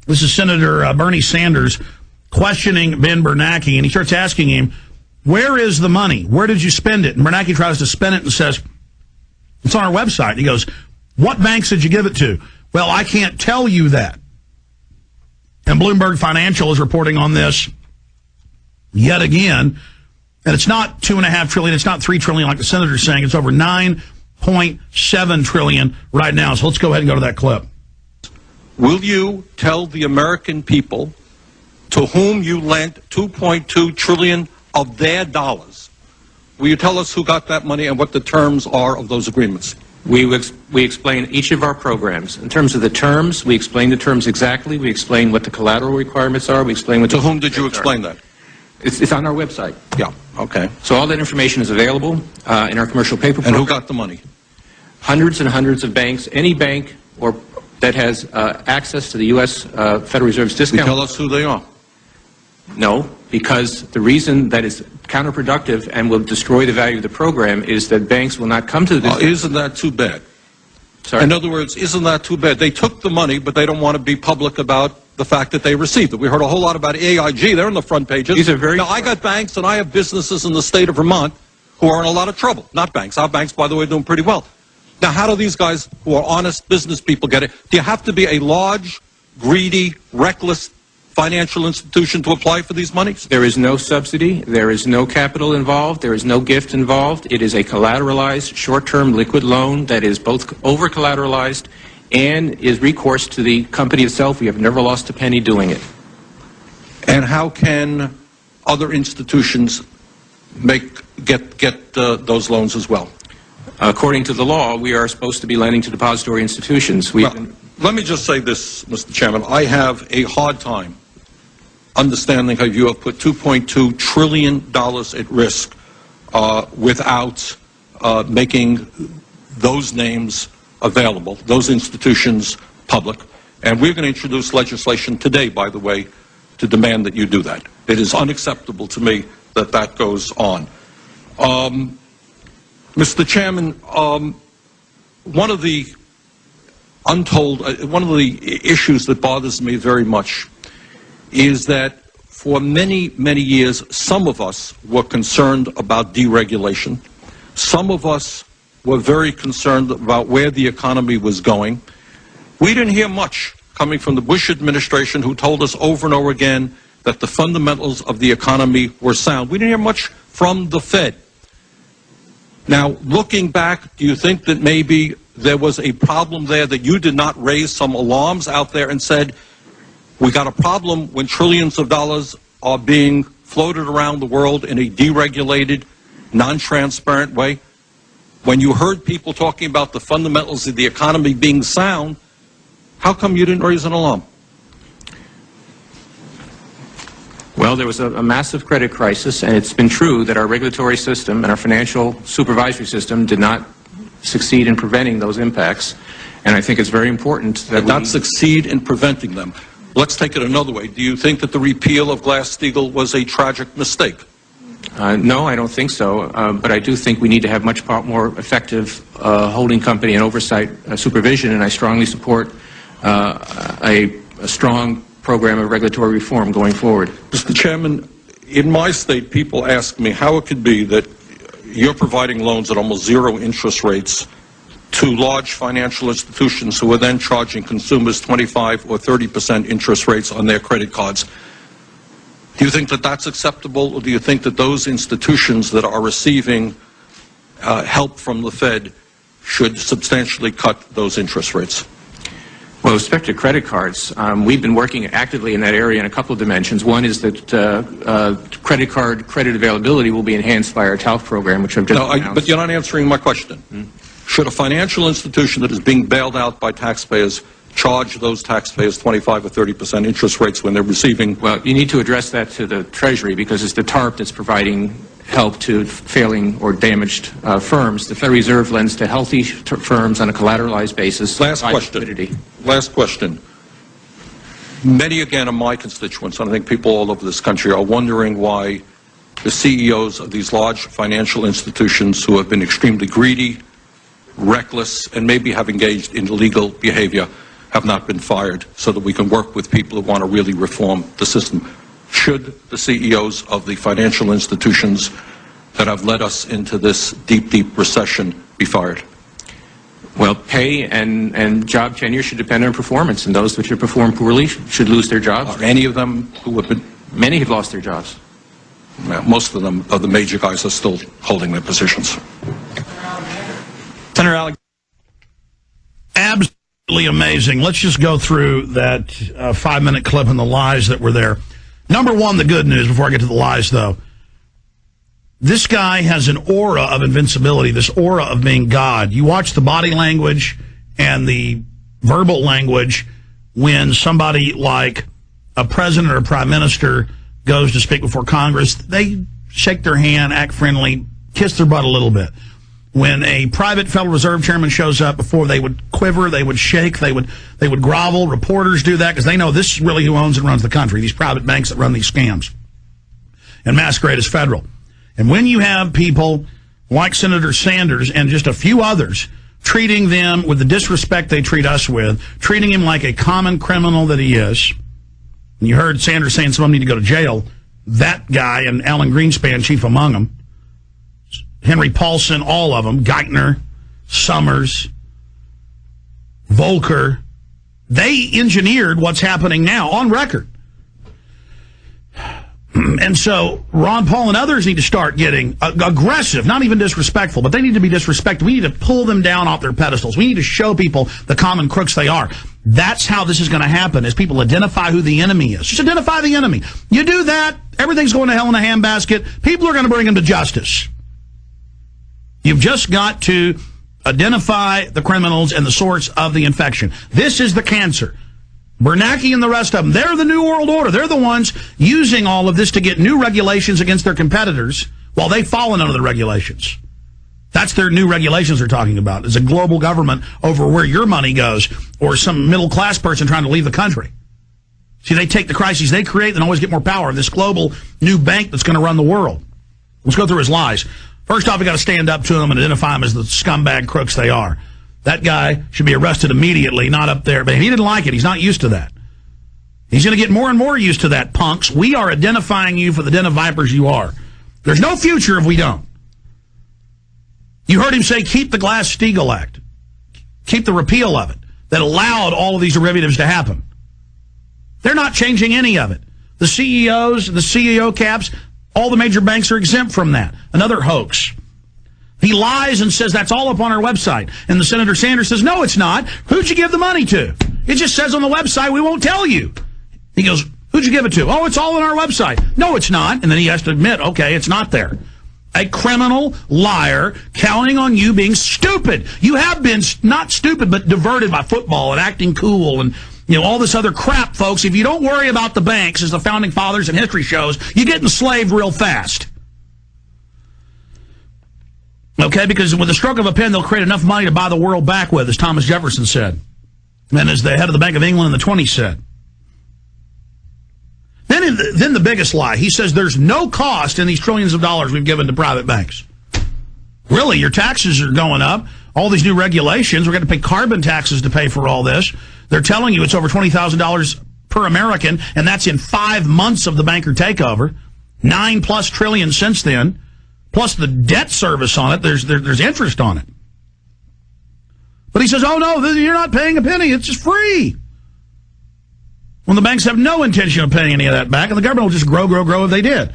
This is Senator Bernie Sanders questioning Ben Bernanke, and he starts asking him, where is the money? Where did you spend it? And Bernanke tries to spin it and says, it's on our website. He goes, what banks did you give it to? Well, I can't tell you that. And Bloomberg Financial is reporting on this yet again. And it's not $2.5 trillion. It's not $3 trillion like the senator's saying. It's over $9.7 trillion right now. So let's go ahead and go to that clip. Will you tell the American people to whom you lent $2.2 trillion of their dollars? Will you tell us who got that money and what the terms are of those agreements? We explain each of our programs. In terms of the terms, we explain the terms exactly. We explain what the collateral requirements are. We explain what to whom did you explain that? It's on our website. Yeah, okay. So all that information is available in our commercial paper program. And who got the money? Hundreds and hundreds of banks. Any bank or that has access to the U.S. Federal Reserve's discount. You tell us who they are. No, because the reason that is counterproductive and will destroy the value of the program is that banks will not come to the discount. Isn't that too bad? Sorry? In other words, isn't that too bad? They took the money, but they don't want to be public about the fact that they received it. We heard a whole lot about AIG. They're on the front pages. These are very now, I got banks and I have businesses in the state of Vermont who are in a lot of trouble. Not banks. Our banks, by the way, are doing pretty well. Now, how do these guys who are honest business people get it? Do you have to be a large, greedy, reckless financial institution to apply for these monies? There is no subsidy. There is no capital involved. There is no gift involved. It is a collateralized, short-term liquid loan that is both over-collateralized and is recourse to the company itself. We have never lost a penny doing it. And how can other institutions get those loans as well? According to the law, we are supposed to be lending to depository institutions. Let me just say this, Mr. Chairman. I have a hard time understanding how you have put $2.2 trillion at risk without making those names available, those institutions public. And we're going to introduce legislation today, by the way, to demand that you do that. It is unacceptable to me that that goes on. Mr. Chairman, one of the issues that bothers me very much is that for many, many years, some of us were concerned about deregulation. Some of us were very concerned about where the economy was going. We didn't hear much coming from the Bush administration, who told us over and over again that the fundamentals of the economy were sound. We didn't hear much from the Fed. Now, looking back, do you think that maybe there was a problem there, that you did not raise some alarms out there and said, we got a problem when trillions of dollars are being floated around the world in a deregulated, non-transparent way? When you heard people talking about the fundamentals of the economy being sound, how come you didn't raise an alarm? Well, there was a massive credit crisis, and it's been true that our regulatory system and our financial supervisory system did not succeed in preventing those impacts. And I think it's very important that we not succeed in preventing them. Let's take it another way. Do you think that the repeal of Glass-Steagall was a tragic mistake? No, I don't think so. But I do think we need to have much more effective holding company and oversight supervision, and I strongly support a strong program of regulatory reform going forward. Mr. Chairman, in my state, people ask me how it could be that you're providing loans at almost zero interest rates to large financial institutions who are then charging consumers 25 or 30% interest rates on their credit cards. Do you think that that's acceptable, or do you think that those institutions that are receiving help from the Fed should substantially cut those interest rates? Well, with respect to credit cards, we've been working actively in that area in a couple of dimensions. One is that credit card credit availability will be enhanced by our TALF program, which I've just announced. But you're not answering my question. Should a financial institution that is being bailed out by taxpayers charge those taxpayers 25 or 30% interest rates when they're receiving? Well, you need to address that to the Treasury, because it's the TARP that's providing help to failing or damaged firms. The Federal Reserve lends to healthy firms on a collateralized basis. Last question. Many, again, of my constituents, and I think people all over this country, are wondering why the CEOs of these large financial institutions, who have been extremely greedy, reckless, and maybe have engaged in illegal behavior, have not been fired, so that we can work with people who want to really reform the system. Should the CEOs of the financial institutions that have led us into this deep, deep recession be fired? Well, pay and job tenure should depend on performance, and those which have performed poorly should lose their jobs. Are any of them who have been... Many have lost their jobs. Most of them, of the major guys, are still holding their positions. Senator Alex. Absolutely amazing. Let's just go through that 5-minute clip and the lies that were there. Number one, the good news, before I get to the lies, though. This guy has an aura of invincibility, this aura of being God. You watch the body language and the verbal language when somebody like a president or a prime minister goes to speak before Congress. They shake their hand, act friendly, kiss their butt a little bit. When a private Federal Reserve chairman shows up, before they would quiver, they would shake, they would grovel. Reporters do that because they know this is really who owns and runs the country, these private banks that run these scams and masquerade as federal. And when you have people like Senator Sanders and just a few others treating them with the disrespect they treat us with, treating him like a common criminal that he is, and you heard Sanders saying some of them need to go to jail, that guy and Alan Greenspan, chief among them, Henry Paulson, all of them, Geithner, Summers, Volcker, they engineered what's happening now on record. And so Ron Paul and others need to start getting aggressive, not even disrespectful, but they need to be disrespectful. We need to pull them down off their pedestals. We need to show people the common crooks they are. That's how this is going to happen, as people identify who the enemy is. Just identify the enemy. You do that, everything's going to hell in a handbasket. People are going to bring them to justice. You've just got to identify the criminals and the source of the infection. This is the cancer. Bernanke and the rest of them, they're the New World Order. They're the ones using all of this to get new regulations against their competitors while they've fallen under the regulations. That's their new regulations they're talking about. It's a global government over where your money goes, or some middle-class person trying to leave the country. See, they take the crises they create and always get more power. This global new bank that's going to run the world. Let's go through his lies. First off, we got to stand up to them and identify them as the scumbag crooks they are. That guy should be arrested immediately, not up there. But he didn't like it. He's not used to that. He's going to get more and more used to that, punks. We are identifying you for the den of vipers you are. There's no future if we don't. You heard him say, keep the Glass-Steagall Act. Keep the repeal of it that allowed all of these derivatives to happen. They're not changing any of it. The CEOs, the CEO caps, all the major banks are exempt from that. Another hoax. He lies and says that's all up on our website. And the Senator Sanders says, no, it's not. Who'd you give the money to? It just says on the website, we won't tell you. He goes, who'd you give it to? Oh, it's all on our website. No, it's not. And then he has to admit, okay, it's not there. A criminal liar counting on you being stupid. You have been not stupid, but diverted by football and acting cool and all this other crap, folks. If you don't worry about the banks, as the founding fathers and history shows, you get enslaved real fast. Okay, because with the stroke of a pen, they'll create enough money to buy the world back with, as Thomas Jefferson said. And as the head of the Bank of England in the 20s said. Then the biggest lie. He says there's no cost in these trillions of dollars we've given to private banks. Really, your taxes are going up. All these new regulations, we're going to pay carbon taxes to pay for all this. They're telling you it's over $20,000 per American, and that's in 5 months of the banker takeover. 9+ trillion since then. Plus the debt service on it, there's interest on it. But he says, oh no, you're not paying a penny, it's just free. When the banks have no intention of paying any of that back, and the government will just grow if they did.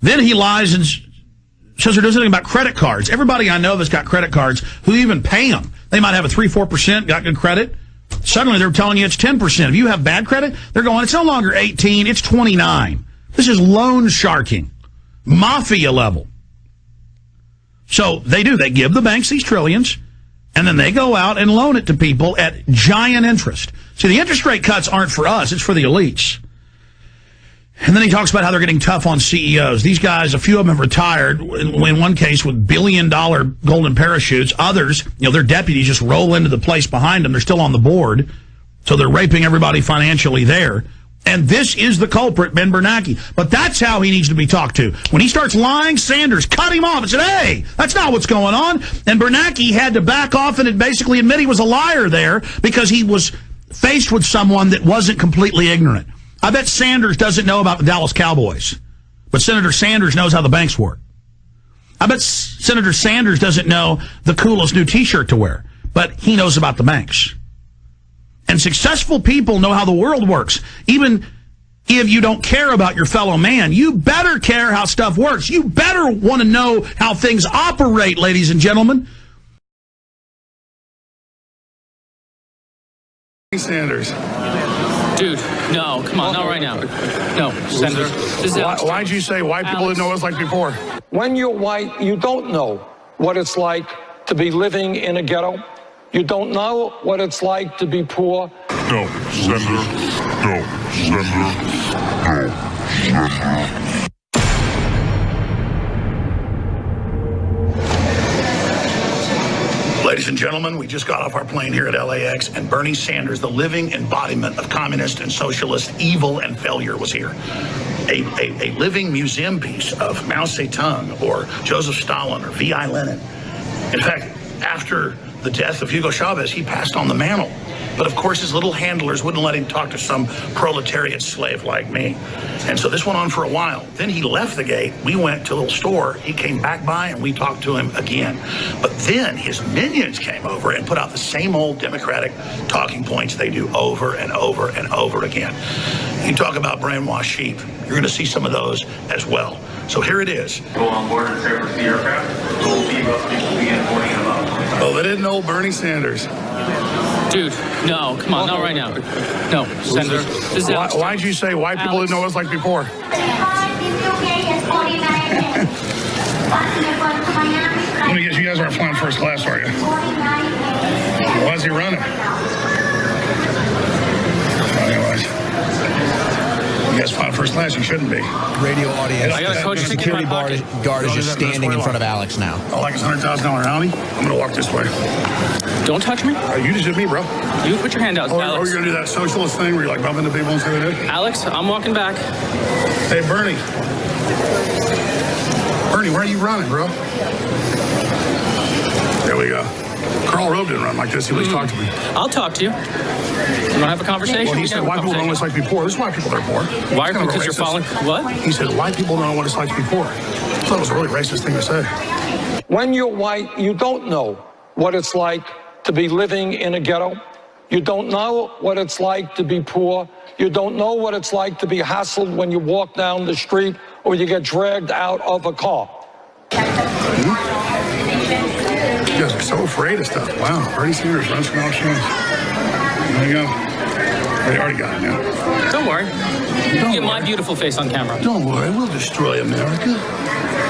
Then he lies and says there doesn't anything about credit cards. Everybody I know that's got credit cards, who even pay them, they might have a 3-4%, got good credit. Suddenly they're telling you it's 10%. If you have bad credit, they're going, it's no longer 18, it's 29. This is loan sharking, mafia level. So they do. They give the banks these trillions, and then they go out and loan it to people at giant interest. See, the interest rate cuts aren't for us. It's for the elites. And then he talks about how they're getting tough on CEOs. These guys, a few of them have retired, in one case with billion-dollar golden parachutes. Others, their deputies just roll into the place behind them. They're still on the board, so they're raping everybody financially there. And this is the culprit, Ben Bernanke. But that's how he needs to be talked to. When he starts lying, Sanders cut him off and said, hey, that's not what's going on. And Bernanke had to back off and basically admit he was a liar there because he was faced with someone that wasn't completely ignorant. I bet Sanders doesn't know about the Dallas Cowboys, but Senator Sanders knows how the banks work. I bet Senator Sanders doesn't know the coolest new T-shirt to wear, but he knows about the banks. And successful people know how the world works. Even if you don't care about your fellow man, you better care how stuff works. You better want to know how things operate, ladies and gentlemen. Sanders. Dude, no, come on, not right now. No, Senator. This is Alex. Why'd you say white people didn't know what it was like before? When you're white, you don't know what it's like to be living in a ghetto. You don't know what it's like to be poor. No, Senator. No, Senator. No, Senator. Ladies and gentlemen, we just got off our plane here at LAX, and Bernie Sanders, the living embodiment of communist and socialist evil and failure, was here. A living museum piece of Mao Zedong or Joseph Stalin or V.I. Lenin. In fact, after the death of Hugo Chavez, he passed on the mantle. But of course, his little handlers wouldn't let him talk to some proletariat slave like me. And so this went on for a while. Then he left the gate. We went to a little store. He came back by and we talked to him again. But then his minions came over and put out the same old Democratic talking points they do over and over and over again. You talk about brainwashed sheep. You're going to see some of those as well. So here it is. Go on board and separate the aircraft. We'll be begin boarding in about 25. Oh, they didn't know Bernie Sanders. Dude, no, come on, not right now. No, Senator. This is Alex. Why'd you say white people didn't know what it was like before? Let me guess, you guys aren't flying first class, are you? Why's he running? Anyways. You guys flying first class, you shouldn't be. Radio audience. I got a coach ticket in my Security pocket. guard is just standing in front of Alex now. Oh, like it's $100,000 bounty? I'm going to walk this way. Don't touch me. You just did me, bro. You put your hand out, Or Alex. you're going to do that socialist thing where you like bump into people and say they did? Alex, I'm walking back. Hey, Bernie. Bernie, where are you running, bro? There we go. Karl Rove didn't run like this. He at least talked to me. I'll talk to you. You want to have a conversation? Well, he We said can have white a people don't know what it's conversation. like before. There's white people that are poor. Why? It's kind of a Because you're racist- following what? He said white people don't know what it's like before. I thought it was a really racist thing to say. When you're white, you don't know what it's like to be living in a ghetto. You don't know what it's like to be poor. You don't know what it's like to be hassled when you walk down the street or you get dragged out of a car. You guys are so afraid of stuff. Wow, Bernie Sanders runs for Alex Jones. There you go. They already got it now. Don't worry. Don't Get my worry. beautiful face on camera. Don't worry, we'll destroy America.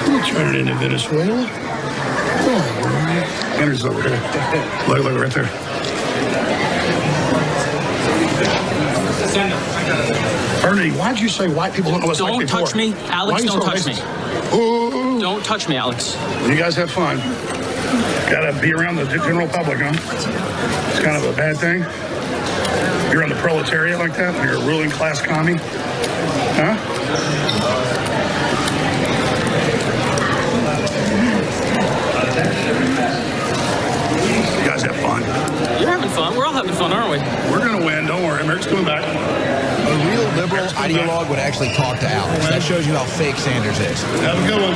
We'll turn it into Venezuela. Don't worry. Sanders over here. Look right there. Bernie, why'd you say white people don't know what's like Don't before? touch me. Why Alex, are you don't so touch me. racist? Ooh. Don't touch me, Alex. You guys have fun. Gotta be around the general public, huh? It's kind of a bad thing. You're on the proletariat like that when you're a ruling class commie? Huh? You guys have fun. You're having fun. We're all having fun, aren't we? We're gonna win, don't worry. America's coming back. A real liberal ideologue would actually talk to Alex. That shows you how fake Sanders is. Have a good one.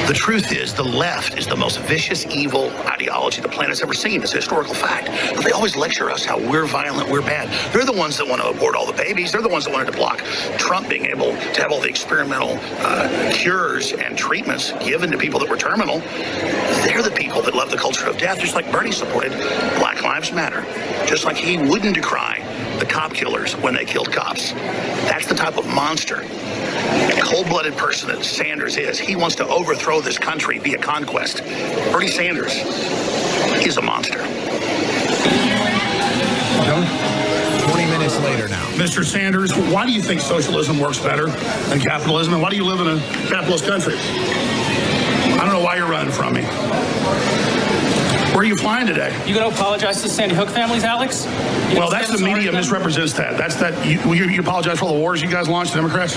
The truth is, the left is the most vicious, evil ideology the planet's ever seen. It's a historical fact. But they always lecture us how we're violent, we're bad. They're the ones that want to abort all the babies. They're the ones that wanted to block Trump being able to have all the experimental cures and treatments given to people that were terminal. They're the people that love the culture of death, just like Bernie supported Black Lives Matter. Just like he wouldn't decry the cop killers when they killed cops. That's the type of monster, cold-blooded person that Sanders is. He wants to overthrow this country via conquest. Bernie Sanders is a monster. 20 minutes later now. Mr. Sanders, why do you think socialism works better than capitalism? And why do you live in a capitalist country? I don't know why you're running from me. Where are you flying today? You gonna apologize to the Sandy Hook families, Alex? Well, that's the media misrepresents that. That's that. You apologize for all the wars you guys launched, Democrats?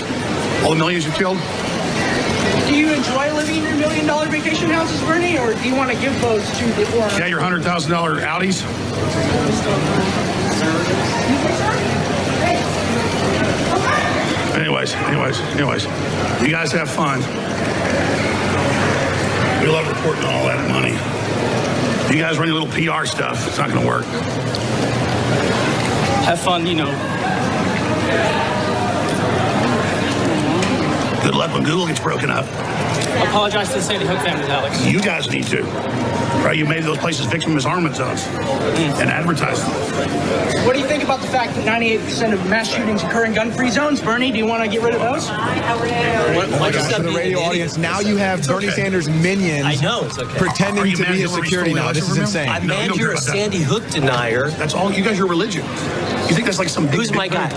All the millions you killed? Do you enjoy living in your $1 million vacation houses, Bernie, or do you want to give those to the poor? Yeah, your $100,000 Audis? Anyways, you guys have fun. We love reporting on all that money. You guys run your little PR stuff. It's not going to work. Have fun, you know. Good luck when Google gets broken up. Apologize to the Sandy Hook families, Alex. You guys need to. Right? You made those places victim disarmament zones and advertised them. What do you think about the fact that 98% of mass shootings occur in gun-free zones? Bernie, do you want to get rid of those? For the radio audience, now you have Bernie Sanders minions I know, it's okay. pretending to be his security now. This is insane. I'm mad you're a Sandy Hook denier. That's all. You guys are religion. You think that's like some big... Who's my guy?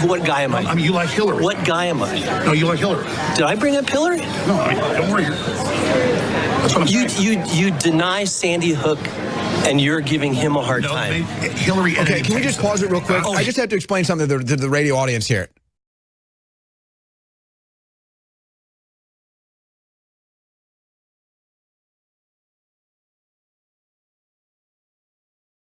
What guy am I? I mean, you like Hillary. What guy am I? No, you like Hillary. Did I bring up Hillary? No, I mean, don't worry. That's what I'm saying. You deny Sandy Hook, and you're giving him a hard time. Hillary... Okay, can we just pause it real quick? I just have to explain something to the radio audience here.